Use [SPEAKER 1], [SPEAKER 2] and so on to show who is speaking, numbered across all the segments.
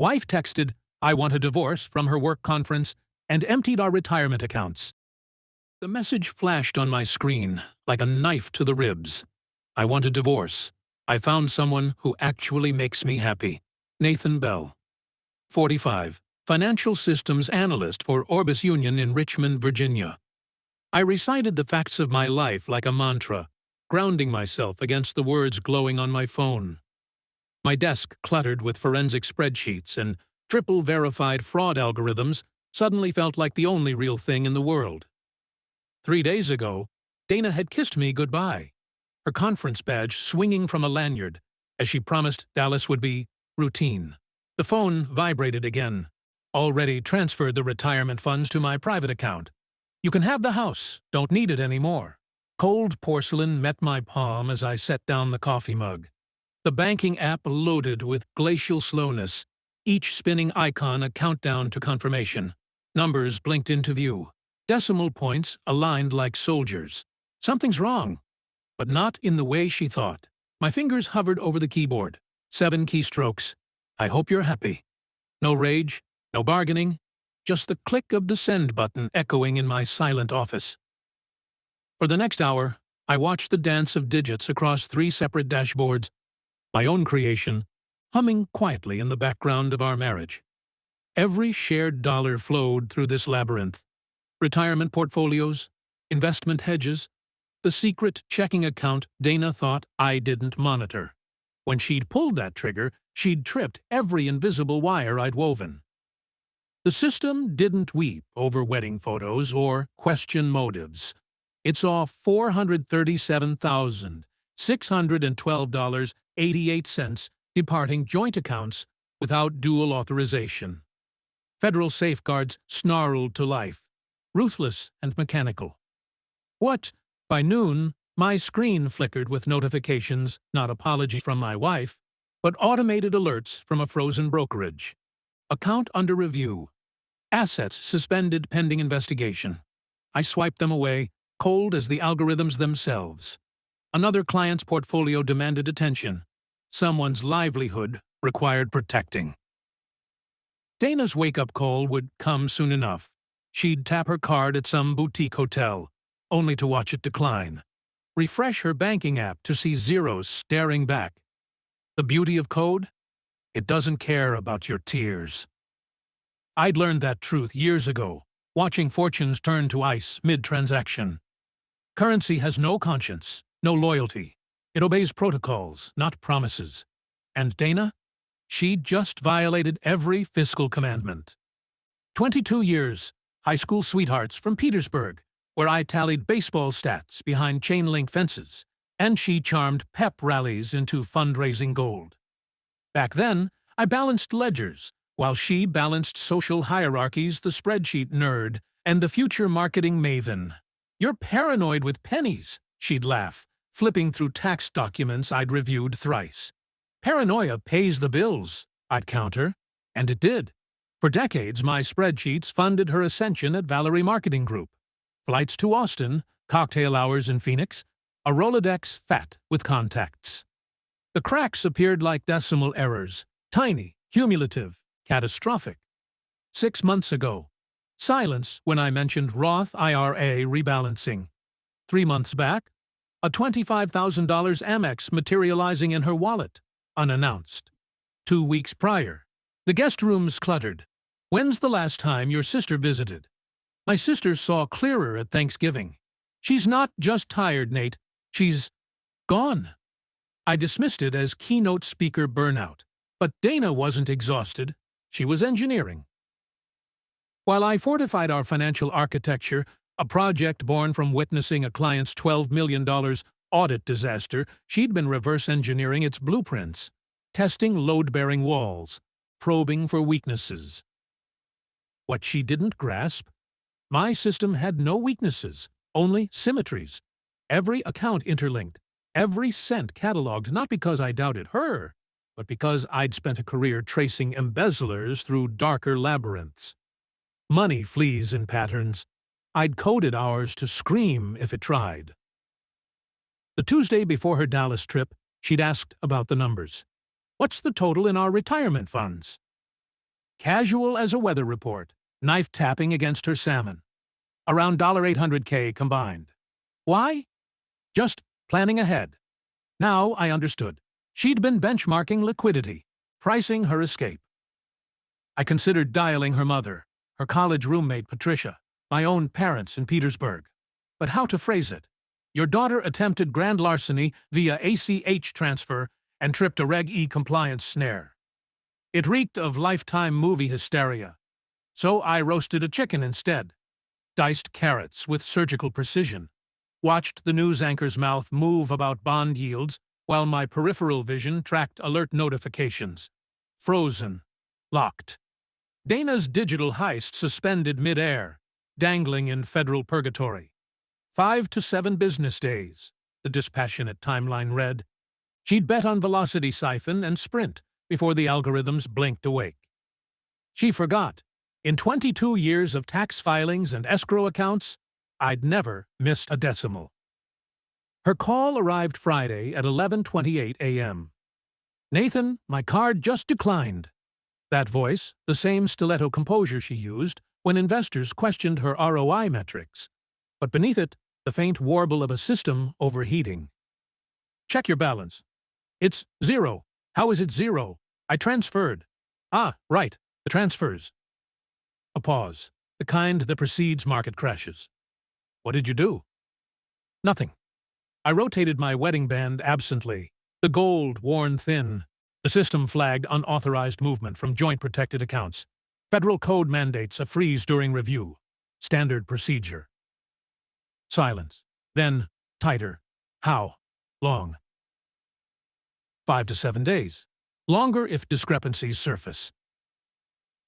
[SPEAKER 1] Wife texted, "I want a divorce," from her work conference and emptied our retirement accounts. The message flashed on my screen like a knife to the ribs. "I want a divorce. I found someone who actually makes me happy. Nathan Bell, 45, financial systems analyst for Orbis Union in Richmond, Virginia." I recited the facts of my life like a mantra, grounding myself against the words glowing on my phone. My desk, cluttered with forensic spreadsheets and triple-verified fraud algorithms, suddenly felt like the only real thing in the world. 3 days ago, Dana had kissed me goodbye, her conference badge swinging from a lanyard, as she promised Dallas would be routine. The phone vibrated again. "Already transferred the retirement funds to my private account. You can have the house, don't need it anymore." Cold porcelain met my palm as I set down the coffee mug. The banking app loaded with glacial slowness, each spinning icon a countdown to confirmation. Numbers blinked into view. Decimal points aligned like soldiers. Something's wrong, but not in the way she thought. My fingers hovered over the keyboard. 7 keystrokes. "I hope you're happy." No rage, no bargaining, just the click of the send button echoing in my silent office. For the next hour, I watched the dance of digits across 3 separate dashboards, my own creation, humming quietly in the background of our marriage. Every shared dollar flowed through this labyrinth. Retirement portfolios, investment hedges, the secret checking account Dana thought I didn't monitor. When she'd pulled that trigger, she'd tripped every invisible wire I'd woven. The system didn't weep over wedding photos or question motives. It saw $437,612.88 departing joint accounts without dual authorization. Federal safeguards snarled to life, ruthless and mechanical. By noon, my screen flickered with notifications, not apology from my wife, but automated alerts from a frozen brokerage. Account under review. Assets suspended pending investigation. I swiped them away, cold as the algorithms themselves. Another client's portfolio demanded attention. Someone's livelihood required protecting. Dana's wake-up call would come soon enough. She'd tap her card at some boutique hotel, only to watch it decline. Refresh her banking app to see zeros staring back. The beauty of code? It doesn't care about your tears. I'd learned that truth years ago, watching fortunes turn to ice mid-transaction. Currency has no conscience, no loyalty. It obeys protocols, not promises. And Dana? She'd just violated every fiscal commandment. 22 years, high school sweethearts from Petersburg, where I tallied baseball stats behind chain-link fences, and she charmed pep rallies into fundraising gold. Back then, I balanced ledgers, while she balanced social hierarchies, the spreadsheet nerd, and the future marketing maven. "You're paranoid with pennies," she'd laugh, flipping through tax documents I'd reviewed thrice. "Paranoia pays the bills," I'd counter, and it did. For decades, my spreadsheets funded her ascension at Valerie Marketing Group. Flights to Austin, cocktail hours in Phoenix, a Rolodex fat with contacts. The cracks appeared like decimal errors, tiny, cumulative, catastrophic. 6 months ago, silence when I mentioned Roth IRA rebalancing. 3 months back, a $25,000 Amex materializing in her wallet, unannounced. 2 weeks prior, the guest rooms cluttered. "When's the last time your sister visited?" My sister saw clearer at Thanksgiving. "She's not just tired, Nate. She's gone." I dismissed it as keynote speaker burnout. But Dana wasn't exhausted. She was engineering. While I fortified our financial architecture, a project born from witnessing a client's $12 million audit disaster, she'd been reverse engineering its blueprints, testing load-bearing walls, probing for weaknesses. What she didn't grasp? My system had no weaknesses, only symmetries. Every account interlinked, every cent cataloged, not because I doubted her, but because I'd spent a career tracing embezzlers through darker labyrinths. Money flees in patterns. I'd coded ours to scream if it tried. The Tuesday before her Dallas trip, she'd asked about the numbers. "What's the total in our retirement funds?" Casual as a weather report, knife tapping against her salmon. Around $800K combined. Why? Just planning ahead. Now I understood. She'd been benchmarking liquidity, pricing her escape. I considered dialing her mother, her college roommate Patricia, my own parents in Petersburg. But how to phrase it? Your daughter attempted grand larceny via ACH transfer and tripped a Reg E compliance snare. It reeked of Lifetime movie hysteria. So I roasted a chicken instead, diced carrots with surgical precision, watched the news anchor's mouth move about bond yields while my peripheral vision tracked alert notifications. Frozen. Locked. Dana's digital heist suspended mid-air, dangling in federal purgatory. 5 to 7 business days, the dispassionate timeline read. She'd bet on velocity siphon and sprint before the algorithms blinked awake. She forgot. In 22 years of tax filings and escrow accounts, I'd never missed a decimal. Her call arrived Friday at 11:28 a.m. Nathan, my card just declined. That voice, the same stiletto composure she used when investors questioned her ROI metrics. But beneath it, the faint warble of a system overheating. Check your balance. It's 0. How is it 0? I transferred. Ah, right, the transfers. A pause, the kind that precedes market crashes. What did you do? Nothing. I rotated my wedding band absently, the gold worn thin. The system flagged unauthorized movement from joint-protected accounts. Federal code mandates a freeze during review. Standard procedure. Silence. Then, tighter. How long? 5 to 7 days. Longer if discrepancies surface.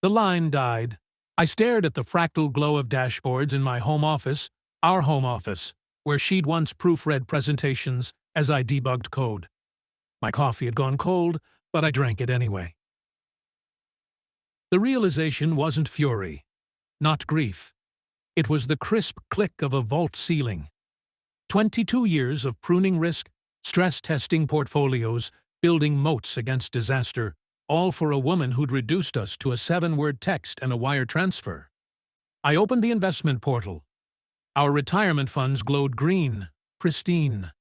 [SPEAKER 1] The line died. I stared at the fractal glow of dashboards in my home office, our home office, where she'd once proofread presentations as I debugged code. My coffee had gone cold, but I drank it anyway. The realization wasn't fury, not grief. It was the crisp click of a vault ceiling. 22 years of pruning risk, stress-testing portfolios, building moats against disaster, all for a woman who'd reduced us to a 7-word text and a wire transfer. I opened the investment portal. Our retirement funds glowed green, pristine.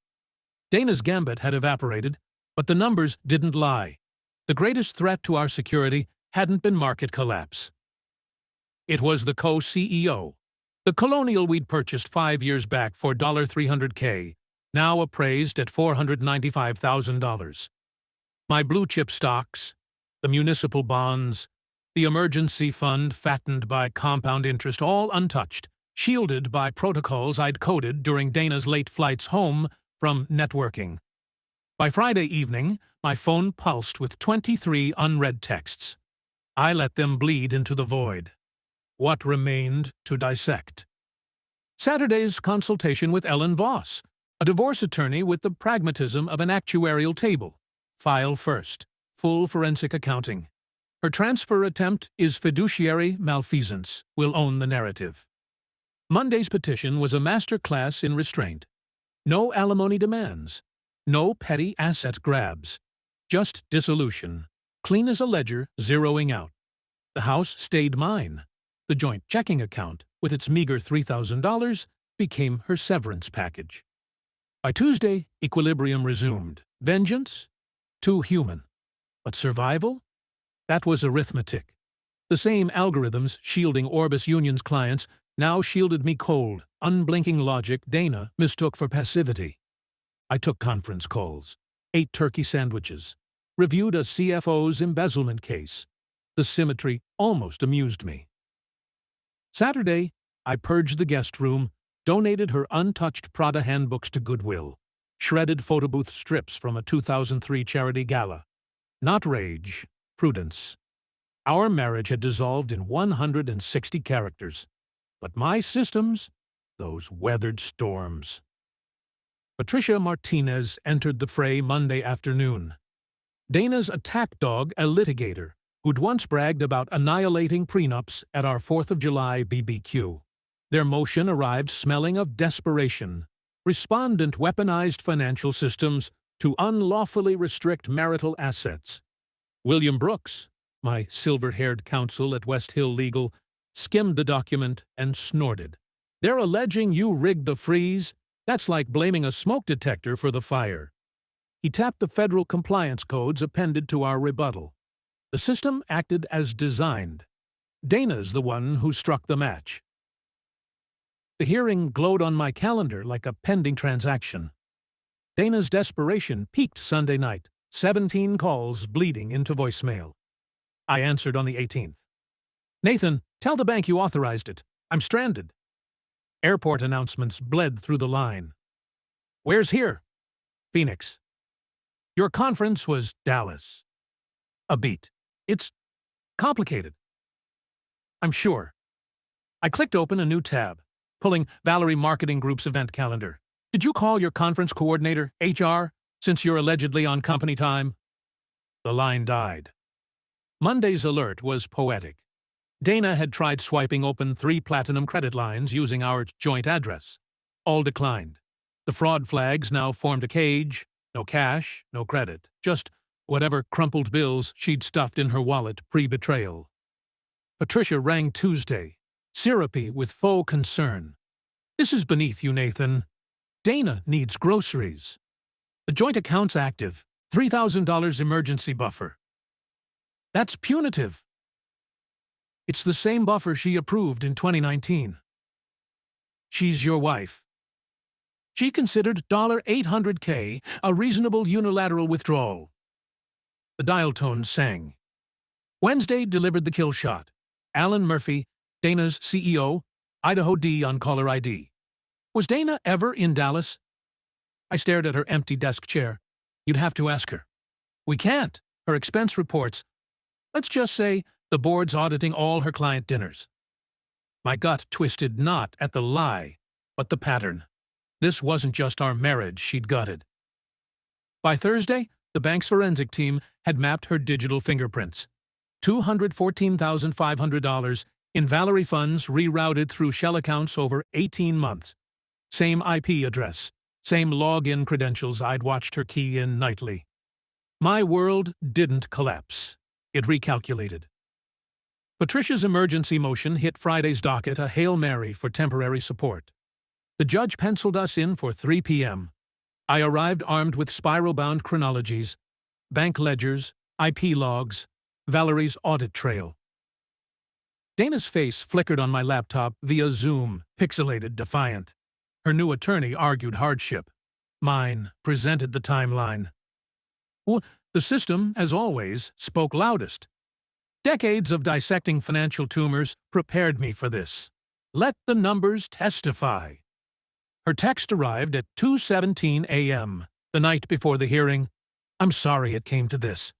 [SPEAKER 1] Dana's gambit had evaporated, but the numbers didn't lie. The greatest threat to our security hadn't been market collapse. It was the co-CEO. The Colonial we'd purchased 5 years back for $300K, now appraised at $495,000. My blue-chip stocks, the municipal bonds, the emergency fund fattened by compound interest, all untouched, shielded by protocols I'd coded during Dana's late flights home from networking. By Friday evening, my phone pulsed with 23 unread texts. I let them bleed into the void. What remained to dissect? Saturday's consultation with Ellen Voss, a divorce attorney with the pragmatism of an actuarial table. File first. Full forensic accounting. Her transfer attempt is fiduciary malfeasance. Will own the narrative. Monday's petition was a master class in restraint. No alimony demands. No petty asset grabs. Just dissolution. Clean as a ledger, zeroing out. The house stayed mine. The joint checking account, with its meager $3,000, became her severance package. By Tuesday, equilibrium resumed. Vengeance? Too human. But survival? That was arithmetic. The same algorithms shielding Orbis Union's clients now shielded me cold, unblinking logic Dana mistook for passivity. I took conference calls, ate turkey sandwiches, reviewed a CFO's embezzlement case. The symmetry almost amused me. Saturday, I purged the guest room, donated her untouched Prada handbooks to Goodwill, shredded photobooth strips from a 2003 charity gala. Not rage, prudence. Our marriage had dissolved in 160 characters. But my systems, those weathered storms. Patricia Martinez entered the fray Monday afternoon. Dana's attack dog, a litigator, who'd once bragged about annihilating prenups at our 4th of July BBQ. Their motion arrived smelling of desperation. Respondent weaponized financial systems to unlawfully restrict marital assets. William Brooks, My silver-haired counsel at West Hill Legal skimmed the document and snorted. They're alleging you rigged the freeze? That's like blaming a smoke detector for the fire. He tapped the federal compliance codes appended to our rebuttal. The system acted as designed. Dana's the one who struck the match. The hearing glowed on my calendar like a pending transaction. Dana's desperation peaked Sunday night, 17 calls bleeding into voicemail. I answered on the 18th. Nathan, tell the bank you authorized it. I'm stranded. Airport announcements bled through the line. Where's here? Phoenix. Your conference was Dallas. A beat. It's complicated. I'm sure. I clicked open a new tab, pulling Valerie Marketing Group's event calendar. Did you call your conference coordinator, HR, since you're allegedly on company time? The line died. Monday's alert was poetic. Dana had tried swiping open 3 platinum credit lines using our joint address. All declined. The fraud flags now formed a cage. No cash, no credit, just whatever crumpled bills she'd stuffed in her wallet pre-betrayal. Patricia rang Tuesday, syrupy with faux concern. This is beneath you, Nathan. Dana needs groceries. The joint account's active. $3,000 emergency buffer. That's punitive. It's the same buffer she approved in 2019. She's your wife. She considered $800K a reasonable unilateral withdrawal. The dial tone sang. Wednesday delivered the kill shot. Alan Murphy, Dana's CEO, Idaho D on caller ID. Was Dana ever in Dallas? I stared at her empty desk chair. You'd have to ask her. We can't. Her expense reports. Let's just say the board's auditing all her client dinners. My gut twisted not at the lie, but the pattern. This wasn't just our marriage she'd gutted. By Thursday, the bank's forensic team had mapped her digital fingerprints. $214,500 in Valerie funds rerouted through shell accounts over 18 months. Same IP address, same login credentials I'd watched her key in nightly. My world didn't collapse. It recalculated. Patricia's emergency motion hit Friday's docket a Hail Mary for temporary support. The judge penciled us in for 3 p.m. I arrived armed with spiral-bound chronologies, bank ledgers, IP logs, Valerie's audit trail. Dana's face flickered on my laptop via Zoom, pixelated, defiant. Her new attorney argued hardship. Mine presented the timeline. Well, the system, as always, spoke loudest. Decades of dissecting financial tumors prepared me for this. Let the numbers testify. Her text arrived at 2:17 a.m., the night before the hearing. I'm sorry it came to this.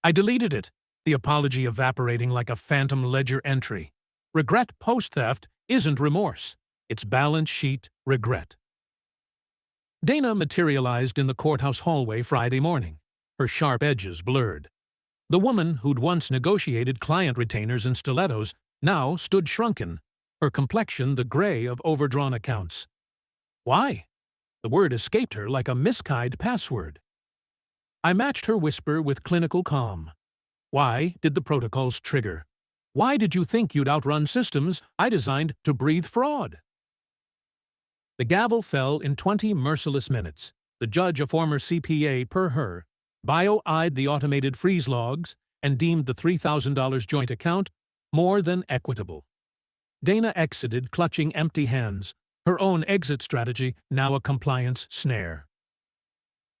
[SPEAKER 1] I deleted it, the apology evaporating like a phantom ledger entry. Regret post-theft isn't remorse. It's balance sheet regret. Dana materialized in the courthouse hallway Friday morning, her sharp edges blurred. The woman who'd once negotiated client retainers in stilettos now stood shrunken, her complexion the gray of overdrawn accounts. Why? The word escaped her like a misguided password. I matched her whisper with clinical calm. Why did the protocols trigger? Why did you think you'd outrun systems I designed to breathe fraud? The gavel fell in 20 merciless minutes. The judge, a former CPA per her, bio-eyed the automated freeze logs and deemed the $3,000 joint account more than equitable. Dana exited clutching empty hands, her own exit strategy now a compliance snare.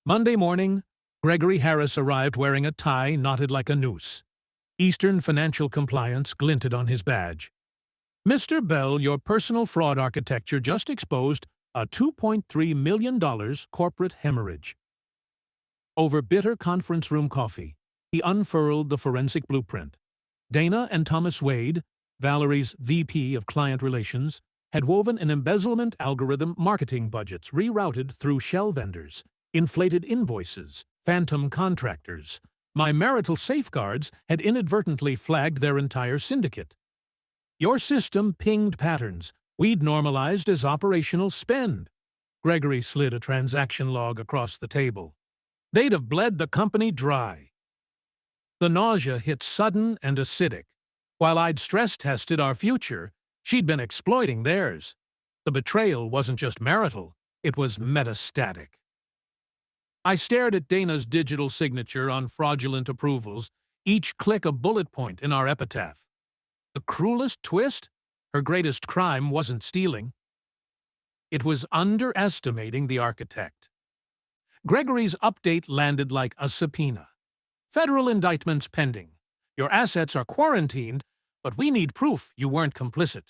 [SPEAKER 1] Monday morning, Gregory Harris arrived wearing a tie knotted like a noose. Eastern Financial Compliance glinted on his badge. Mr. Bell, your personal fraud architecture just exposed a $2.3 million corporate hemorrhage. Over bitter conference room coffee, he unfurled the forensic blueprint. Dana and Thomas Wade, Valerie's VP of Client Relations, had woven an embezzlement algorithm marketing budgets rerouted through shell vendors, inflated invoices, phantom contractors. My marital safeguards had inadvertently flagged their entire syndicate. Your system pinged patterns we'd normalized as operational spend. Gregory slid a transaction log across the table. They'd have bled the company dry. The nausea hit sudden and acidic. While I'd stress-tested our future, she'd been exploiting theirs. The betrayal wasn't just marital, it was metastatic. I stared at Dana's digital signature on fraudulent approvals, each click a bullet point in our epitaph. The cruelest twist? Her greatest crime wasn't stealing. It was underestimating the architect. Gregory's update landed like a subpoena. Federal indictments pending. Your assets are quarantined, but we need proof you weren't complicit.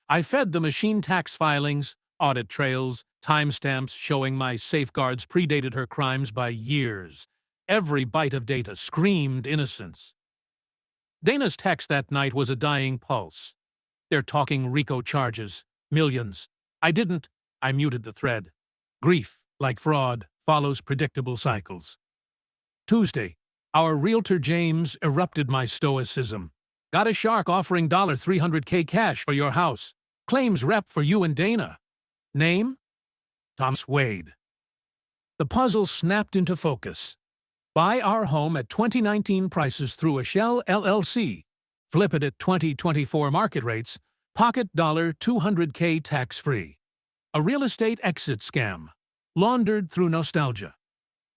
[SPEAKER 1] I fed the machine tax filings, audit trails, timestamps showing my safeguards predated her crimes by years. Every byte of data screamed innocence. Dana's text that night was a dying pulse. They're talking RICO charges, millions. I muted the thread. Grief, like fraud, follows predictable cycles. Tuesday, our realtor James erupted my stoicism. Got a shark offering $300K cash for your house. Claims rep for you and Dana. Name? Thomas Wade. The puzzle snapped into focus. Buy our home at 2019 prices through a Shell LLC. Flip it at 2024 market rates. Pocket $200K tax-free. A real estate exit scam. Laundered through nostalgia.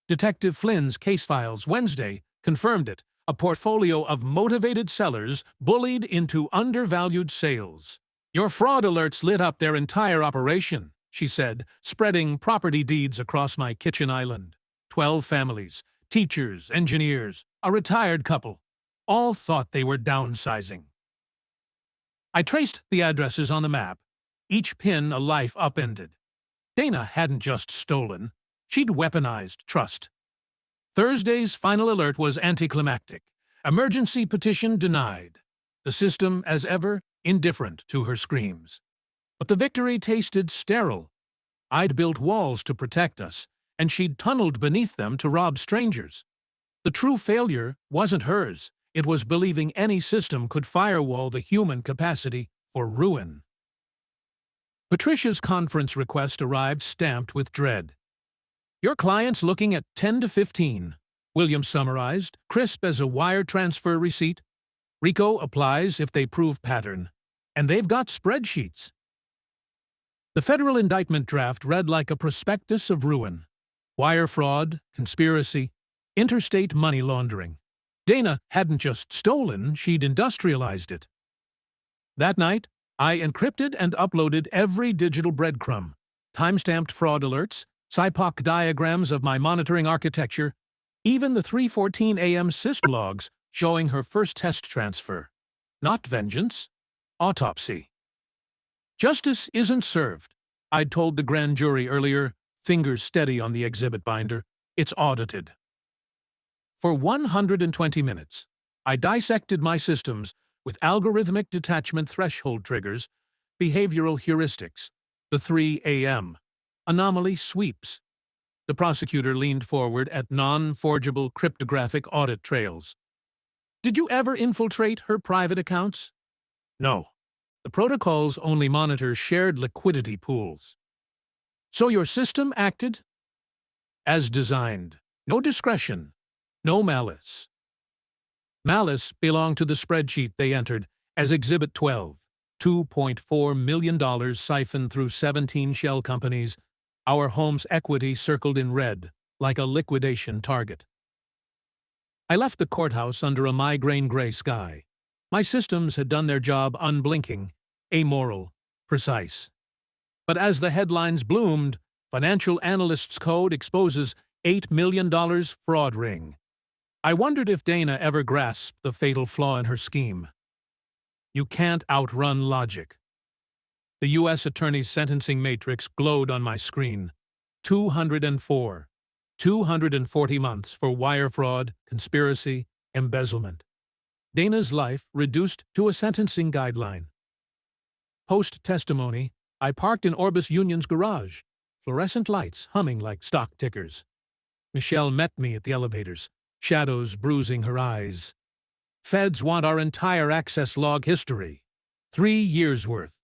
[SPEAKER 1] Detective Flynn's case files Wednesday confirmed it. A portfolio of motivated sellers bullied into undervalued sales. Your fraud alerts lit up their entire operation, she said, spreading property deeds across my kitchen island. 12 families, teachers, engineers, a retired couple, all thought they were downsizing. I traced the addresses on the map, each pin a life upended. Dana hadn't just stolen, she'd weaponized trust. Thursday's final alert was anticlimactic. Emergency petition denied. The system, as ever, indifferent to her screams. But the victory tasted sterile. I'd built walls to protect us, and she'd tunneled beneath them to rob strangers. The true failure wasn't hers. It was believing any system could firewall the human capacity for ruin. Patricia's conference request arrived stamped with dread. Your client's looking at 10 to 15. Williams summarized, crisp as a wire transfer receipt. RICO applies if they prove pattern. And they've got spreadsheets. The federal indictment draft read like a prospectus of ruin. Wire fraud, conspiracy, interstate money laundering. Dana hadn't just stolen, she'd industrialized it. That night, I encrypted and uploaded every digital breadcrumb, timestamped fraud alerts, SIPOC diagrams of my monitoring architecture, even the 3:14 a.m. system logs showing her first test transfer. Not vengeance, autopsy. Justice isn't served. I'd told the grand jury earlier, fingers steady on the exhibit binder. It's audited. For 120 minutes, I dissected my systems with algorithmic detachment threshold triggers, behavioral heuristics, the 3 a.m. anomaly sweeps. The prosecutor leaned forward at non-forgeable cryptographic audit trails. Did you ever infiltrate her private accounts? No. The protocols only monitor shared liquidity pools. So your system acted as designed. No discretion. No malice. Malice belonged to the spreadsheet they entered as Exhibit 12, $2.4 million siphoned through 17 shell companies, our home's equity circled in red, like a liquidation target. I left the courthouse under a migraine-gray sky. My systems had done their job unblinking, amoral, precise. But as the headlines bloomed, Financial Analyst's Code exposes $8 million fraud ring. I wondered if Dana ever grasped the fatal flaw in her scheme. You can't outrun logic. The U.S. Attorney's sentencing matrix glowed on my screen. 204. 240 months for wire fraud, conspiracy, embezzlement. Dana's life reduced to a sentencing guideline. Post-testimony, I parked in Orbis Union's garage, fluorescent lights humming like stock tickers. Michelle met me at the elevators, shadows bruising her eyes. Feds want our entire access log history. 3 years' worth.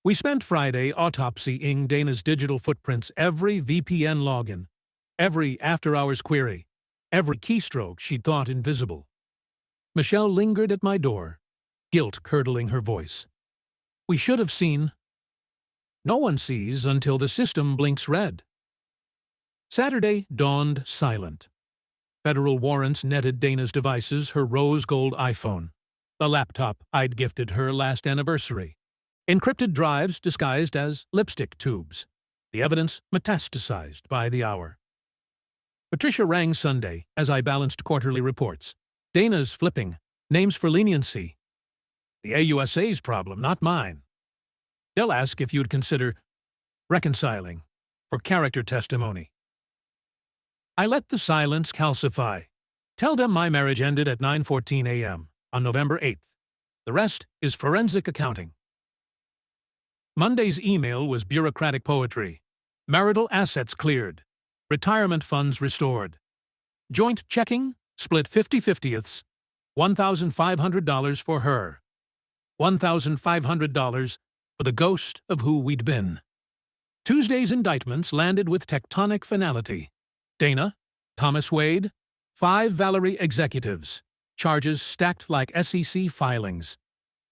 [SPEAKER 1] We spent Friday autopsying Dana's digital footprints, every VPN login, every after-hours query, every keystroke she'd thought invisible. Michelle lingered at my door, guilt curdling her voice. We should have seen. No one sees until the system blinks red. Saturday dawned silent. Federal warrants netted Dana's devices, her rose gold iPhone, the laptop I'd gifted her last anniversary, encrypted drives disguised as lipstick tubes, the evidence metastasized by the hour. Patricia rang Sunday as I balanced quarterly reports. Dana's flipping, names for leniency. The AUSA's problem, not mine. They'll ask if you'd consider reconciling for character testimony. I let the silence calcify. Tell them my marriage ended at 9:14 a.m. on November 8th. The rest is forensic accounting. Monday's email was bureaucratic poetry. Marital assets cleared. Retirement funds restored. Joint checking split 50/50ths. $1,500 for her. $1,500 for the ghost of who we'd been. Tuesday's indictments landed with tectonic finality. Dana, Thomas Wade, 5 Valerie executives. Charges stacked like SEC filings.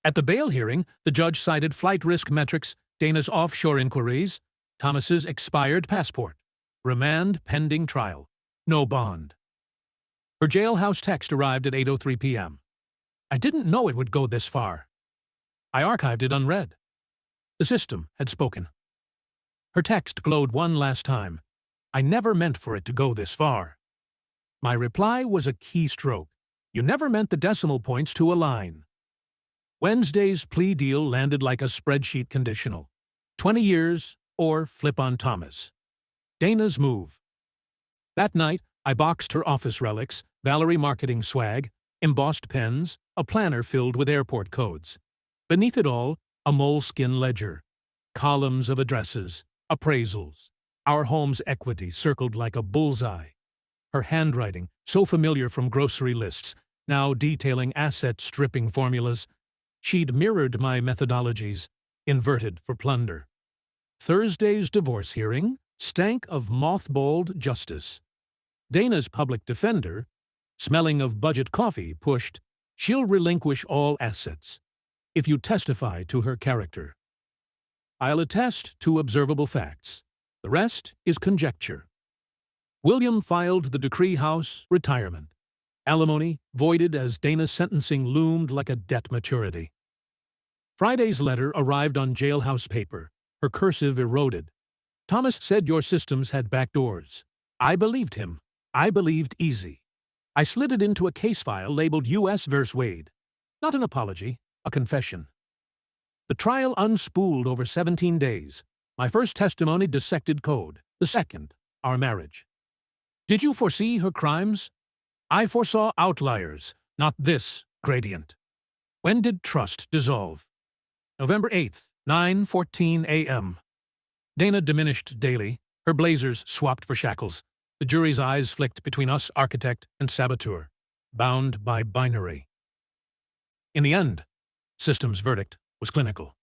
[SPEAKER 1] At the bail hearing, the judge cited flight risk metrics, Dana's offshore inquiries, Thomas's expired passport. Remand pending trial. No bond. Her jailhouse text arrived at 8:03 p.m. I didn't know it would go this far. I archived it unread. The system had spoken. Her text glowed one last time. I never meant for it to go this far. My reply was a keystroke. You never meant the decimal points to align. Wednesday's plea deal landed like a spreadsheet conditional. 20 years or flip on Thomas. Dana's move. That night, I boxed her office relics, Valerie marketing swag, embossed pens, a planner filled with airport codes. Beneath it all, a moleskin ledger, columns of addresses, appraisals, our home's equity circled like a bullseye. Her handwriting, so familiar from grocery lists, now detailing asset stripping formulas. She'd mirrored my methodologies, inverted for plunder. Thursday's divorce hearing stank of mothballed justice. Dana's public defender, smelling of budget coffee, pushed, she'll relinquish all assets if you testify to her character. I'll attest to observable facts. The rest is conjecture. William filed the decree house retirement. Alimony voided as Dana's sentencing loomed like a debt maturity. Friday's letter arrived on jailhouse paper, her cursive eroded. Thomas said your systems had backdoors. I believed him. I believed easy. I slid it into a case file labeled U.S. vs. Wade. Not an apology, a confession. The trial unspooled over 17 days. My first testimony dissected code. The second, our marriage. Did you foresee her crimes? I foresaw outliers, not this gradient. When did trust dissolve? November 8th, 9:14 a.m. Dana diminished daily, her blazers swapped for shackles. The jury's eyes flicked between us, architect and saboteur, bound by binary. In the end, system's verdict was clinical.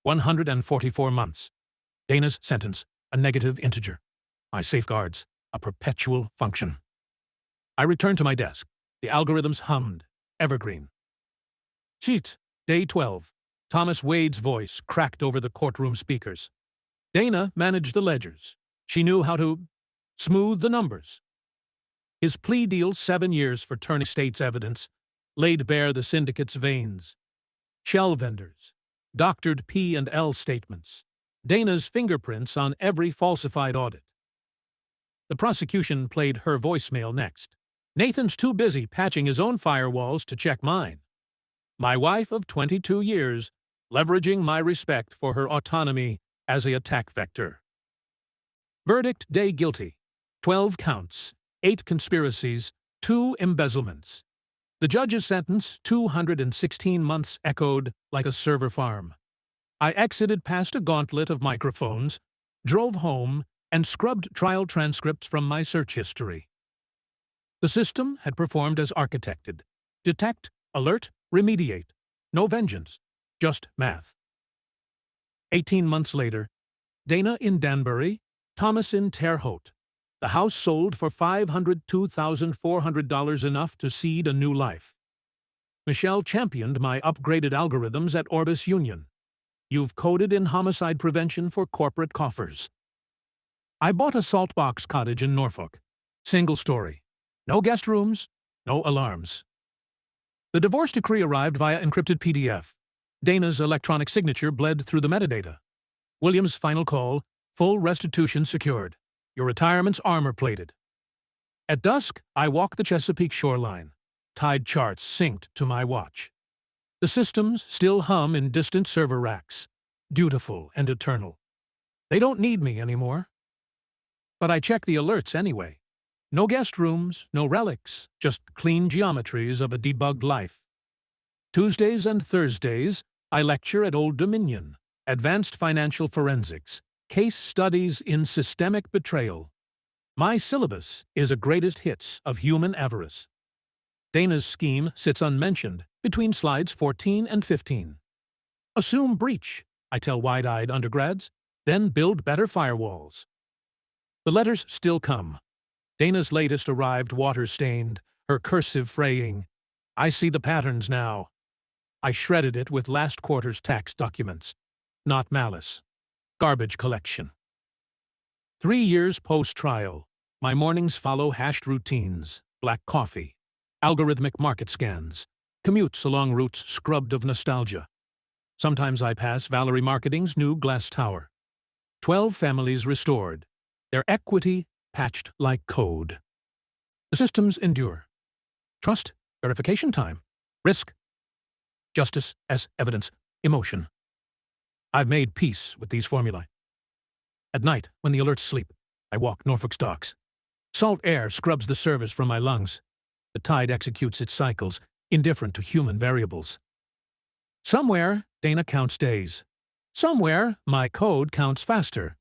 [SPEAKER 1] 144 months. Dana's sentence, a negative integer. My safeguards, a perpetual function. I returned to my desk. The algorithms hummed, evergreen. Sheet, day 12. Thomas Wade's voice cracked over the courtroom speakers. Dana managed the ledgers. She knew how to smooth the numbers. His plea deal, 7 years for turning state's evidence, laid bare the syndicate's veins. Shell vendors, doctored P&L statements, Dana's fingerprints on every falsified audit. The prosecution played her voicemail next. Nathan's too busy patching his own firewalls to check mine. My wife of 22 years, leveraging my respect for her autonomy as an attack vector. Verdict day guilty. 12 counts, 8 conspiracies, 2 embezzlements. The judge's sentence, 216 months, echoed like a server farm. I exited past a gauntlet of microphones, drove home, and scrubbed trial transcripts from my search history. The system had performed as architected. Detect, alert, remediate. No vengeance, just math. 18 months later, Dana in Danbury, Thomas in Terre Haute. The house sold for $502,400, enough to seed a new life. Michelle championed my upgraded algorithms at Orbis Union. You've coded in homicide prevention for corporate coffers. I bought a saltbox cottage in Norfolk. Single story. No guest rooms, no alarms. The divorce decree arrived via encrypted PDF. Dana's electronic signature bled through the metadata. William's final call, full restitution secured. Your retirement's armor-plated. At dusk, I walk the Chesapeake shoreline. Tide charts synced to my watch. The systems still hum in distant server racks, dutiful and eternal. They don't need me anymore. But I check the alerts anyway. No guest rooms, no relics, just clean geometries of a debugged life. Tuesdays and Thursdays, I lecture at Old Dominion, Advanced Financial Forensics, Case Studies in Systemic Betrayal. My syllabus is a greatest hits of human avarice. Dana's scheme sits unmentioned between slides 14 and 15. Assume breach, I tell wide-eyed undergrads, then build better firewalls. The letters still come. Dana's latest arrived water-stained, her cursive fraying. I see the patterns now. I shredded it with last quarter's tax documents. Not malice. Garbage collection. 3 years post-trial, my mornings follow hashed routines, black coffee, algorithmic market scans, commutes along routes scrubbed of nostalgia. Sometimes I pass Valerie Marketing's new glass tower. 12 families restored, their equity patched like code. The systems endure. Trust, verification time, risk, justice as evidence, emotion. I've made peace with these formulae. At night, when the alerts sleep, I walk Norfolk's docks. Salt air scrubs the service from my lungs. The tide executes its cycles, indifferent to human variables. Somewhere, Dana counts days. Somewhere, my code counts faster.